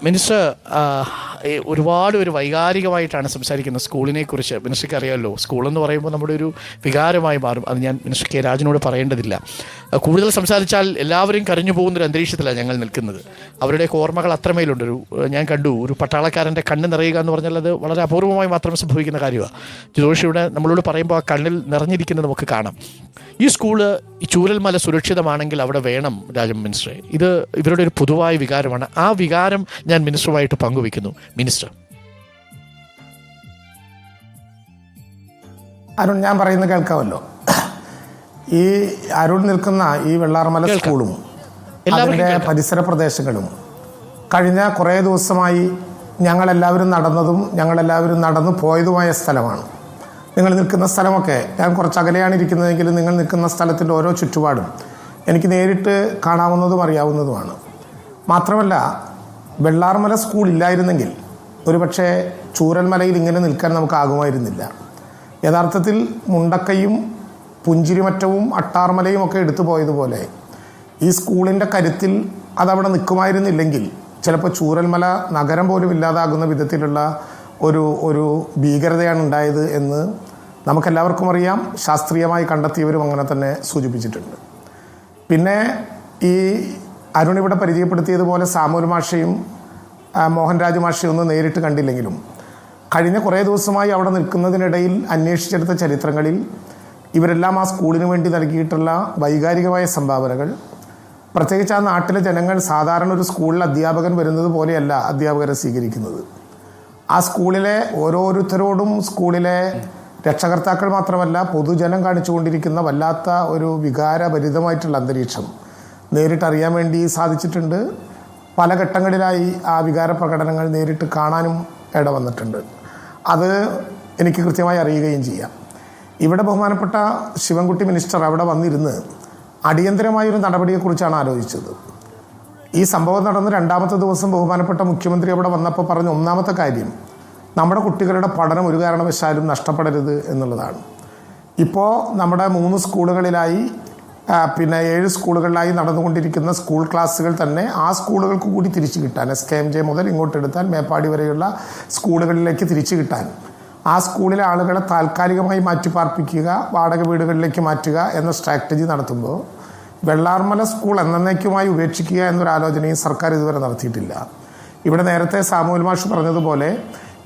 Minister ഒരുപാട് വൈകാരികമായിട്ടാണ് സംസാരിക്കുന്നത് സ്കൂളിനെക്കുറിച്ച്. മിനിസ്റ്റർക്ക് അറിയാമല്ലോ, സ്കൂളെന്ന് പറയുമ്പോൾ നമ്മുടെ ഒരു വികാരമായി മാറും. അത് ഞാൻ മിനിസ്റ്റർ കെ രാജനോട് പറയേണ്ടതില്ല. കൂടുതൽ സംസാരിച്ചാൽ എല്ലാവരും കരഞ്ഞു പോകുന്നൊരു അന്തരീക്ഷത്തിലാണ് ഞങ്ങൾ നിൽക്കുന്നത്. അവരുടെയൊക്കെ ഓർമ്മകൾ അത്രമേലുണ്ട്. ഞാൻ കണ്ടു ഒരു പട്ടാളക്കാരൻ്റെ കണ്ണ് നിറയുക എന്ന് പറഞ്ഞാൽ അത് വളരെ അപൂർവമായി മാത്രം സംഭവിക്കുന്ന കാര്യമാണ്. ജിതോഷ് ഇവിടെ നമ്മളോട് പറയുമ്പോൾ ആ കണ്ണിൽ നിറഞ്ഞിരിക്കുന്നത് നമുക്ക് കാണാം. ഈ സ്കൂള് ഈ ചൂരൽമല സുരക്ഷിതമാണെങ്കിൽ അവിടെ വേണം രാജൻ മിനിസ്റ്ററെ. ഇത് ഇവരുടെ ഒരു പൊതുവായ വികാരമാണ്. ആ വികാരം ഞാൻ മിനിസ്റ്ററുമായിട്ട് പങ്കുവെക്കുന്നു. മിനിസ്റ്റർ. അരുൺ, ഞാൻ പറയുന്നത് കേൾക്കാമല്ലോ. ഈ അരുൺ നിൽക്കുന്ന ഈ വെള്ളാർമല സ്കൂളും അതിൻ്റെ പരിസര പ്രദേശങ്ങളും കഴിഞ്ഞ കുറേ ദിവസമായി ഞങ്ങളെല്ലാവരും നടന്നു പോയതുമായ സ്ഥലമാണ്. നിങ്ങൾ നിൽക്കുന്ന സ്ഥലമൊക്കെ, ഞാൻ കുറച്ച് അകലെയാണ് ഇരിക്കുന്നതെങ്കിലും നിങ്ങൾ നിൽക്കുന്ന സ്ഥലത്തിൻ്റെ ഓരോ ചുറ്റുപാടും എനിക്ക് നേരിട്ട് കാണാവുന്നതും അറിയാവുന്നതുമാണ്. മാത്രമല്ല, വെള്ളാർമല സ്കൂൾ ഇല്ലായിരുന്നെങ്കിൽ ഒരുപക്ഷെ ചൂരൽമലയിൽ ഇങ്ങനെ നിൽക്കാൻ നമുക്കാകുമായിരുന്നില്ല. യഥാർത്ഥത്തിൽ മുണ്ടക്കയും പുഞ്ചിരിമറ്റവും അട്ടാർമലയും ഒക്കെ എടുത്തു പോയതുപോലെ ഈ സ്കൂളിൻ്റെ കരുത്തിൽ അതവിടെ നിൽക്കുമായിരുന്നില്ലെങ്കിൽ ചിലപ്പോൾ ചൂരൽമല നഗരം പോലും ഇല്ലാതാകുന്ന വിധത്തിലുള്ള ഒരു ഭീകരതയാണ് ഉണ്ടായത് എന്ന് നമുക്കെല്ലാവർക്കും അറിയാം. ശാസ്ത്രീയമായി കണ്ടെത്തിയവരും അങ്ങനെ തന്നെ സൂചിപ്പിച്ചിട്ടുണ്ട്. പിന്നെ ഈ അരുൺ ഇവിടെ പരിചയപ്പെടുത്തിയതുപോലെ സാമൂൽ മാഷയും മോഹൻരാജ് മാഷയും ഒന്നും നേരിട്ട് കണ്ടില്ലെങ്കിലും കഴിഞ്ഞ കുറേ ദിവസമായി അവിടെ നിൽക്കുന്നതിനിടയിൽ അന്വേഷിച്ചെടുത്ത ചരിത്രങ്ങളിൽ ഇവരെല്ലാം ആ സ്കൂളിന് വേണ്ടി നൽകിയിട്ടുള്ള വൈകാരികമായ സംഭാവനകൾ, പ്രത്യേകിച്ച് ആ നാട്ടിലെ ജനങ്ങൾ സാധാരണ ഒരു സ്കൂളിൽ അധ്യാപകൻ വരുന്നത് പോലെയല്ല അധ്യാപകരെ സ്വീകരിക്കുന്നത്. ആ സ്കൂളിലെ ഓരോരുത്തരോടും സ്കൂളിലെ രക്ഷകർത്താക്കൾ മാത്രമല്ല പൊതുജനം കാണിച്ചുകൊണ്ടിരിക്കുന്ന വല്ലാത്ത ഒരു വികാരഭരിതമായിട്ടുള്ള അന്തരീക്ഷം നേരിട്ടറിയാൻ വേണ്ടി സാധിച്ചിട്ടുണ്ട്. പല ഘട്ടങ്ങളിലായി ആ വികാര പ്രകടനങ്ങൾ നേരിട്ട് കാണാനും ഇടവന്നിട്ടുണ്ട്. അത് എനിക്ക് കൃത്യമായി അറിയുകയും ചെയ്യാം. ഇവിടെ ബഹുമാനപ്പെട്ട ശിവൻകുട്ടി മിനിസ്റ്റർ അവിടെ വന്നിരുന്ന് അടിയന്തരമായൊരു നടപടിയെക്കുറിച്ചാണ് ആലോചിച്ചത്. ഈ സംഭവം നടന്ന് രണ്ടാമത്തെ ദിവസം ബഹുമാനപ്പെട്ട മുഖ്യമന്ത്രി അവിടെ വന്നപ്പോൾ പറഞ്ഞ ഒന്നാമത്തെ കാര്യം നമ്മുടെ കുട്ടികളുടെ പഠനം ഒരു കാരണവശാലും നഷ്ടപ്പെടരുത് എന്നുള്ളതാണ്. ഇപ്പോൾ നമ്മുടെ 3 സ്കൂളുകളിലായി 7 സ്കൂളുകളിലായി നടന്നുകൊണ്ടിരിക്കുന്ന സ്കൂൾ ക്ലാസ്സുകൾ തന്നെ ആ സ്കൂളുകൾക്ക് കൂടി തിരിച്ചു കിട്ടാൻ, SKMJ മുതൽ ഇങ്ങോട്ടെടുത്താൽ മേപ്പാടി വരെയുള്ള സ്കൂളുകളിലേക്ക് തിരിച്ചു കിട്ടാൻ, ആ സ്കൂളിലെ ആളുകളെ താൽക്കാലികമായി മാറ്റിപ്പാർപ്പിക്കുക, വാടക വീടുകളിലേക്ക് മാറ്റുക എന്ന സ്ട്രാറ്റജി നടത്തുമ്പോൾ വെള്ളാർമല സ്കൂൾ എന്നേക്കുമായി ഉപേക്ഷിക്കുക എന്നൊരാലോചനയും സർക്കാർ ഇതുവരെ നടത്തിയിട്ടില്ല. ഇവിടെ നേരത്തെ സാമൂൽ മാഷ് പറഞ്ഞതുപോലെ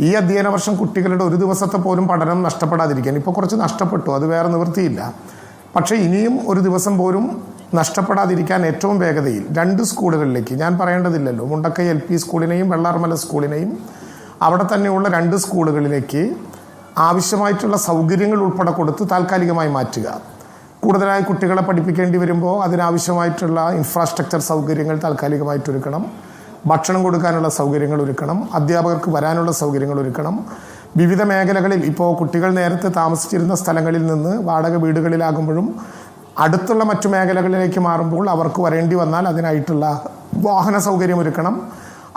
ഈ അധ്യയന വർഷം കുട്ടികളുടെ ഒരു ദിവസത്തെ പോലും പഠനം നഷ്ടപ്പെടാതിരിക്കാൻ, ഇപ്പോൾ കുറച്ച് നഷ്ടപ്പെട്ടു, അത് വേറെ നിവൃത്തിയില്ല. പക്ഷേ ഇനിയും ഒരു ദിവസം പോലും നഷ്ടപ്പെടാതിരിക്കാൻ ഏറ്റവും വേഗതയിൽ 2 സ്കൂളുകളിലേക്ക്, ഞാൻ പറയേണ്ടതില്ലല്ലോ, മുണ്ടക്കൈ LP സ്കൂളിനെയും വെള്ളാർമല സ്കൂളിനെയും അവിടെ തന്നെയുള്ള 2 സ്കൂളുകളിലേക്ക് ആവശ്യമായിട്ടുള്ള സൗകര്യങ്ങൾ ഉൾപ്പെടെ കൊടുത്ത് താൽക്കാലികമായി മാറ്റുക. കൂടുതലായി കുട്ടികളെ പഠിപ്പിക്കേണ്ടി വരുമ്പോൾ അതിനാവശ്യമായിട്ടുള്ള ഇൻഫ്രാസ്ട്രക്ചർ സൗകര്യങ്ങൾ താൽക്കാലികമായിട്ട് ഒരുക്കണം, ഭക്ഷണം കൊടുക്കാനുള്ള സൗകര്യങ്ങൾ ഒരുക്കണം, അധ്യാപകർക്ക് വരാനുള്ള സൗകര്യങ്ങൾ ഒരുക്കണം. വിവിധ മേഖലകളിൽ ഇപ്പോൾ കുട്ടികൾ നേരത്തെ താമസിച്ചിരുന്ന സ്ഥലങ്ങളിൽ നിന്ന് വാടക വീടുകളിലാകുമ്പോഴും അടുത്തുള്ള മറ്റു മേഖലകളിലേക്ക് മാറുമ്പോൾ അവർക്ക് വരേണ്ടി വന്നാൽ അതിനായിട്ടുള്ള വാഹന സൗകര്യം ഒരുക്കണം.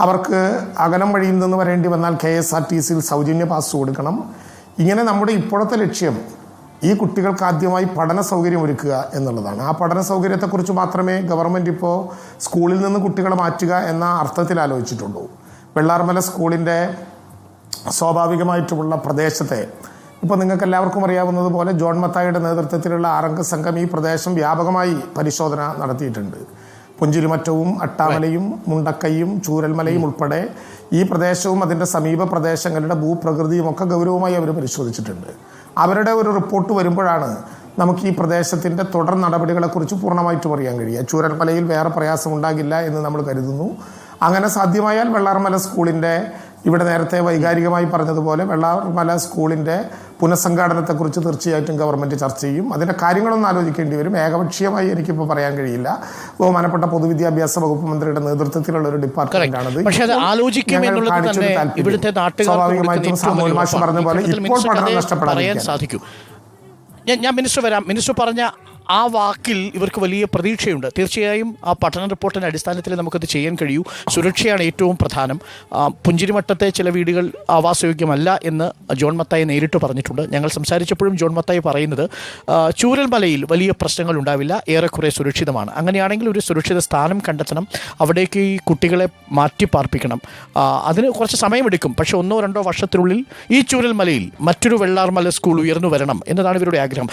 അവർക്ക് അകലം വഴിയിൽ നിന്ന് വരേണ്ടി വന്നാൽ KSRTCയിൽ സൗജന്യ പാസ് കൊടുക്കണം. ഇങ്ങനെ നമ്മുടെ ഇപ്പോഴത്തെ ലക്ഷ്യം ഈ കുട്ടികൾക്ക് ആദ്യമായി പഠന സൗകര്യം ഒരുക്കുക എന്നുള്ളതാണ്. ആ പഠന സൗകര്യത്തെക്കുറിച്ച് മാത്രമേ ഗവൺമെൻറ് ഇപ്പോൾ സ്കൂളിൽ നിന്ന് കുട്ടികളെ മാറ്റുക എന്ന അർത്ഥത്തിൽ ആലോചിച്ചിട്ടുള്ളൂ. വെള്ളാർമല സ്കൂളിൻ്റെ സ്വാഭാവികമായിട്ടുള്ള പ്രദേശത്തെ ഇപ്പോൾ നിങ്ങൾക്ക് എല്ലാവർക്കും അറിയാവുന്നതുപോലെ ജോൺ മത്തായിയുടെ നേതൃത്വത്തിലുള്ള 6 സംഘം ഈ പ്രദേശം വ്യാപകമായി പരിശോധന നടത്തിയിട്ടുണ്ട്. പുഞ്ചിരിമറ്റവും അട്ടാമലയും മുണ്ടക്കയും ചൂരൽമലയും ഉൾപ്പെടെ ഈ പ്രദേശവും അതിൻ്റെ സമീപ പ്രദേശങ്ങളുടെ ഭൂപ്രകൃതിയും ഒക്കെ ഗൗരവമായി അവർ പരിശോധിച്ചിട്ടുണ്ട്. അവരുടെ ഒരു റിപ്പോർട്ട് വരുമ്പോഴാണ് നമുക്ക് ഈ പ്രദേശത്തിൻ്റെ തുടർ നടപടികളെക്കുറിച്ച് പൂർണ്ണമായിട്ടും അറിയാൻ കഴിയുക. ചൂരൽമലയിൽ വേറെ പ്രയാസമുണ്ടാകില്ല എന്ന് നമ്മൾ കരുതുന്നു. അങ്ങനെ സാധ്യമായാൽ വെള്ളാർമല സ്കൂളിൻ്റെ, ഇവിടെ നേരത്തെ വൈകാരികമായി പറഞ്ഞതുപോലെ വെള്ളാർമല സ്കൂളിൻ്റെ പുനഃസംഘാടനത്തെക്കുറിച്ച് തീർച്ചയായിട്ടും ഗവൺമെൻറ് ചർച്ച ചെയ്യും. അതിൻ്റെ കാര്യങ്ങളൊന്നും ആലോചിക്കേണ്ടി വരും. ഏകപക്ഷീയമായി എനിക്കിപ്പോൾ പറയാൻ കഴിയില്ല. ബഹുമാനപ്പെട്ട പൊതുവിദ്യാഭ്യാസ വകുപ്പ് മന്ത്രിയുടെ നേതൃത്വത്തിലുള്ള ഒരു ഡിപ്പാർട്ട്മെന്റാണത്. സ്വാഭാവികമായിട്ടും സാമൂൽ മാഷ് പറഞ്ഞ പോലെ ഇപ്പോൾ പഠനം നഷ്ടപ്പെടാൻ സാധിക്കും. ഞാൻ മിനിസ്റ്റർ വരാം. മിനിസ്റ്റർ പറഞ്ഞ ആ വാക്കിൽ ഇവർക്ക് വലിയ പ്രതീക്ഷയുണ്ട്. തീർച്ചയായും ആ പഠന റിപ്പോർട്ടിൻ്റെ അടിസ്ഥാനത്തിൽ നമുക്കത് ചെയ്യാൻ കഴിയൂ. സുരക്ഷയാണ് ഏറ്റവും പ്രധാനം. പുഞ്ചിരിമട്ടത്തെ ചില വീടുകൾ ആവാസയോഗ്യമല്ല എന്ന് ജോൺ മത്തായി നേരിട്ട് പറഞ്ഞിട്ടുണ്ട്. ഞങ്ങൾ സംസാരിച്ചപ്പോഴും ജോൺ മത്തായി പറയുന്നത് ചൂരൽമലയിൽ വലിയ പ്രശ്നങ്ങൾ ഉണ്ടാവില്ല, ഏറെക്കുറെ സുരക്ഷിതമാണ്. അങ്ങനെയാണെങ്കിൽ ഒരു സുരക്ഷിത സ്ഥാനം കണ്ടെത്തണം, അവിടേക്ക് ഈ കുട്ടികളെ മാറ്റി പാർപ്പിക്കണം. അതിന് കുറച്ച് സമയമെടുക്കും, പക്ഷേ 1-2 വർഷത്തിനുള്ളിൽ ഈ ചൂരൽമലയിൽ മറ്റൊരു വെള്ളാർമല സ്കൂൾ ഉയർന്നു വരണം എന്നതാണ് ഇവരുടെ ആഗ്രഹം.